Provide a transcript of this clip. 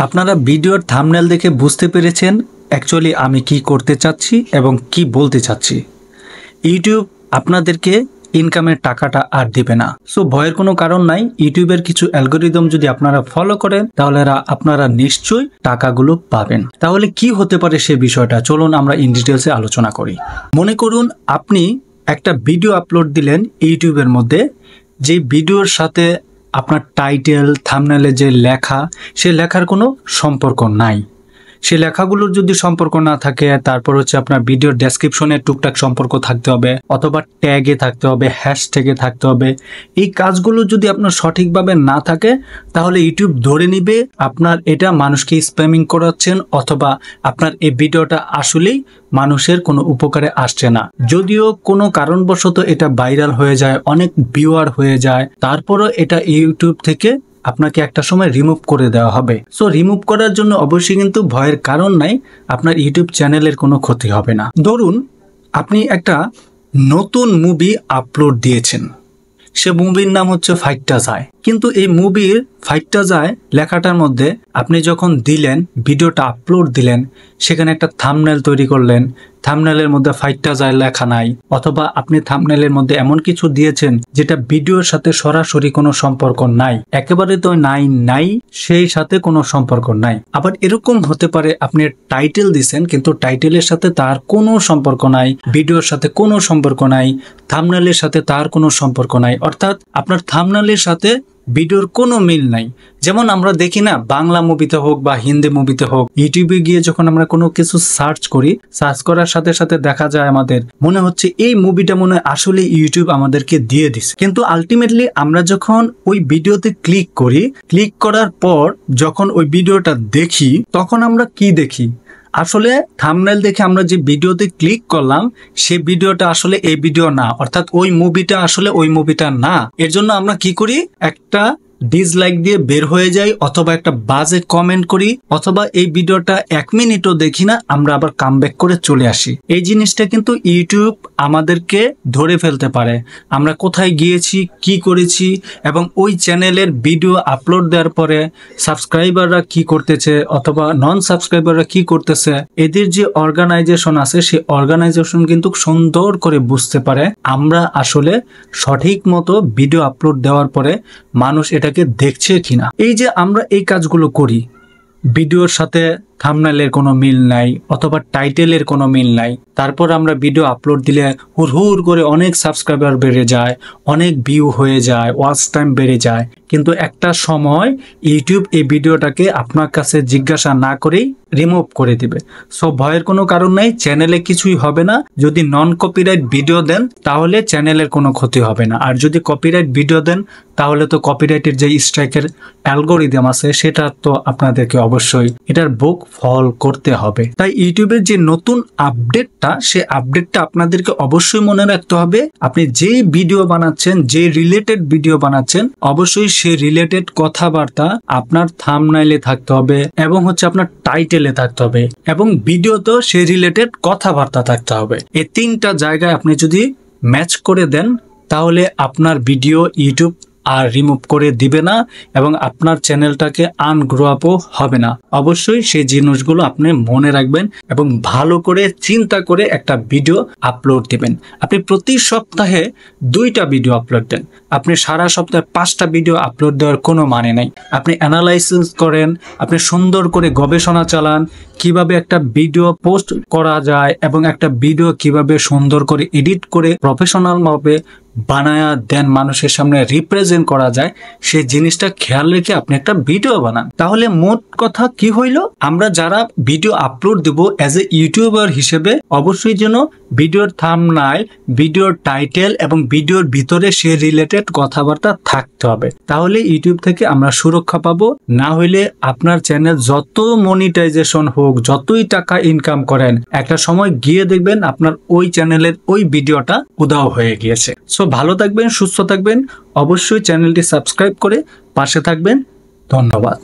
আপনারা ভিডিওর থাম্বনেল দেখে বুঝতে পেরেছেন অ্যাকচুয়ালি আমি কি করতে চাচ্ছি এবং কি বলতে চাচ্ছি। ইউটিউব আপনাদেরকে ইনকামের টাকাটা আর দিবে না। সো ভয়ের কোনো কারণ নাই। ইউটিউবের কিছু অ্যালগরিদম যদি আপনারা ফলো করেন তাহলে আপনারা নিশ্চয়ই টাকাগুলো পাবেন। তাহলে কি হতে পারে সে বিষয়টা চলুন আমরা ইন ডিটেলসে আলোচনা করি। মনে করুন আপনি একটা ভিডিও আপলোড দিলেন ইউটিউবের মধ্যে, যে ভিডিওর সাথে আপনার টাইটেল থাম্বনেলে যে লেখা সে লেখার কোনো সম্পর্ক নাই। সে লেখাগুলোর যদি সম্পর্ক না থাকে, তারপর হচ্ছে আপনার ভিডিওর ডেসক্রিপশনে টুকটাক সম্পর্ক থাকতে হবে, অথবা ট্যাগে থাকতে হবে, হ্যাশট্যাগে থাকতে হবে। এই কাজগুলো যদি আপনার সঠিকভাবে না থাকে তাহলে ইউটিউব ধরে নিবে আপনার এটা মানুষকে স্প্যামিং করাচ্ছেন, অথবা আপনার এই ভিডিওটা আসলেই মানুষের কোনো উপকারে আসছে না। যদিও কোনো কারণবশত এটা ভাইরাল হয়ে যায়, অনেক ভিউয়ার হয়ে যায়, তারপরও এটা ইউটিউব থেকে আপনাকে একটা সময় রিমুভ করে দেওয়া হবে। সো রিমুভ করার জন্য অবশ্যই কিন্তু ভয়ের কারণ নাই, আপনার ইউটিউব চ্যানেলের কোনো ক্ষতি হবে না। ধরুন আপনি একটা নতুন মুভি আপলোড দিয়েছেন, সে মুভির নাম হচ্ছে ফাইটটা যায়, কিন্তু এই মুভির ফাইটটা যায় লেখাটার মধ্যে আপনি যখন দিলেন ভিডিওটা আপলোড দিলেন, সেখানে একটা থাম্বনেল তৈরি করলেন, থাম্বনেলের মধ্যে ফাইটটা যায় লেখা নাই, অথবা আপনি থাম্বনেলের মধ্যে এমন কিছু দিয়েছেন যেটা ভিডিওর সাথে সরাসরি কোনো সম্পর্ক নাই, একেবারে তো নাই সেই সাথে কোনো সম্পর্ক নাই। আবার এরকম হতে পারে আপনি টাইটেল দিয়েছেন কিন্তু টাইটেলের সাথে তার কোনো সম্পর্ক নাই, ভিডিওর সাথে কোনো সম্পর্ক নাই, থাম্বনেলের সাথে তার কোনো সম্পর্ক নাই, অর্থাৎ আপনার থাম্বনেলের সাথে ভিডিওর কোনো মিল নাই। যেমন আমরা দেখি না, বাংলা মুভিতে হোক বা হিন্দি মুভিতে হোক, ইউটিউবে গিয়ে যখন আমরা কোনো কিছু সার্চ করি, সার্চ করার সাথে সাথে দেখা যায় আমাদের মনে হচ্ছে এই মুভিটা মনে হয় আসলে ইউটিউব আমাদেরকে দিয়ে দিছে, কিন্তু আলটিমেটলি আমরা যখন ওই ভিডিওতে ক্লিক করি, ক্লিক করার পর যখন ওই ভিডিওটা দেখি তখন আমরা কি দেখি, আসলে থাম্বনেল দেখে আমরা যে ভিডিওতে ক্লিক করলাম সেই ভিডিওটা আসলে এই ভিডিও না, অর্থাৎ ওই মুভিটা আসলে ওই মুভিটা না। এর জন্য আমরা কি করি, একটা ডিসলাইক দিয়ে বের হয়ে যাই, অথবা একটা বাজে কমেন্ট করি, অথবা এই ভিডিওটা 1 মিনিটও দেখি না, আমরা আবার কামব্যাক করে চলে আসি। এই জিনিসটা কিন্তু ইউটিউব আমাদেরকে ধরে ফেলতে পারে, আমরা কোথায় গিয়েছি, কি করেছি, এবং ওই চ্যানেলের ভিডিও আপলোড দেওয়ার পরে সাবস্ক্রাইবাররা কি করতেছে অথবা নন সাবস্ক্রাইবাররা কি করতেছে, এদের যে অর্গানাইজেশন আছে সেই অর্গানাইজেশন কিন্তু সুন্দর করে বুঝতে পারে আমরা আসলে সঠিক মতো ভিডিও আপলোড দেওয়ার পরে মানুষ এটাকে দেখছে কিনা। এই যে আমরা এই কাজগুলো করি, ভিডিওর সাথে থাম্বনেলের কোনো মিল নাই অথবা টাইটেলের কোনো মিল নাই, তারপর আমরা ভিডিও আপলোড দিলে হুড় করে অনেক সাবস্ক্রাইবার বেড়ে যায়, অনেক ভিউ হয়ে যায়, ওয়াচ টাইম বেড়ে যায়, কিন্তু একটা সময় ইউটিউব এই ভিডিওটাকে আপনার কাছে জিজ্ঞাসা না করেই রিমুভ করে দিবে। সো ভয়ের কোনো কারণ নাই, চ্যানেলে কিছুই হবে না। যদি নন কপিরাইট ভিডিও দেন তাহলে চ্যানেলের কোনো ক্ষতি হবে না, আর যদি কপিরাইট ভিডিও দেন তাহলে তো কপিরাইটের যে স্ট্রাইকের অ্যালগরিদম আছে সেটা তো আপনাদেরকে অবশ্যই এটার বুক ফল করতে হবে। তাই ইউটিউবের যে নতুন আপডেটটা, সে আপডেটটা আপনাদেরকে অবশ্যই মনে রাখতে হবে। আপনি যে ভিডিও বানাচ্ছেন, যে রিলেটেড ভিডিও বানাচ্ছেন, অবশ্যই সে রিলেটেড কথাবার্তা আপনার থাম্বনেইলে থাকতে হবে এবং হচ্ছে আপনার টাইটেলে থাকতে হবে, এবং ভিডিওতেও সে রিলেটেড কথাবার্তা থাকতে হবে। এই 3টা জায়গায় আপনি যদি ম্যাচ করে দেন তাহলে আপনার ভিডিও ইউটিউব আর রিমুভ করে দিবে না এবং আপনার চ্যানেলটাকে আনগ্রো আপও হবে না। অবশ্যই সেই জিনিসগুলো আপনি মনে রাখবেন এবং ভালো করে চিন্তা করে একটা ভিডিও আপলোড দিবেন। আপনি প্রতি সপ্তাহে 2টা ভিডিও আপলোড দেন, আপনি সারা সপ্তাহে 5টা ভিডিও আপলোড দেওয়ার কোনো মানে নাই। আপনি অ্যানালাইসিস করেন, আপনি সুন্দর করে গবেষণা চালান কিভাবে একটা ভিডিও পোস্ট করা যায় এবং একটা ভিডিও কিভাবে সুন্দর করে এডিট করে প্রফেশনাল ভাবে বানায়া দেন মানুষের সামনে রিপ্রেজেন্ট করা যায়, সেই জিনিসটা খেয়াল রেখে আপনি একটা ভিডিও বানান। তাহলে মোট কথা কি হইল, আমরা যারা ভিডিও আপলোড দেব অ্যাজ এ ইউটিউবার হিসেবে অবশ্যই যেন ভিডিওর থাম্বনেইল, ভিডিওর টাইটেল এবং ভিডিওর ভিতরে সে রিলেটেড কথাবার্তা থাকতে হবে, তাহলে ইউটিউব থেকে আমরা সুরক্ষা পাবো। না হইলে আপনার চ্যানেল যত মনিটাইজেশন হোক, যতই টাকা ইনকাম করেন, একটা সময় গিয়ে দেখবেন আপনার ওই চ্যানেলের ওই ভিডিওটা উধাও হয়ে গিয়েছে। সো ভালো থাকবেন, সুস্থ থাকবেন, অবশ্যই চ্যানেলটি সাবস্ক্রাইব করে পাশে থাকবেন। ধন্যবাদ।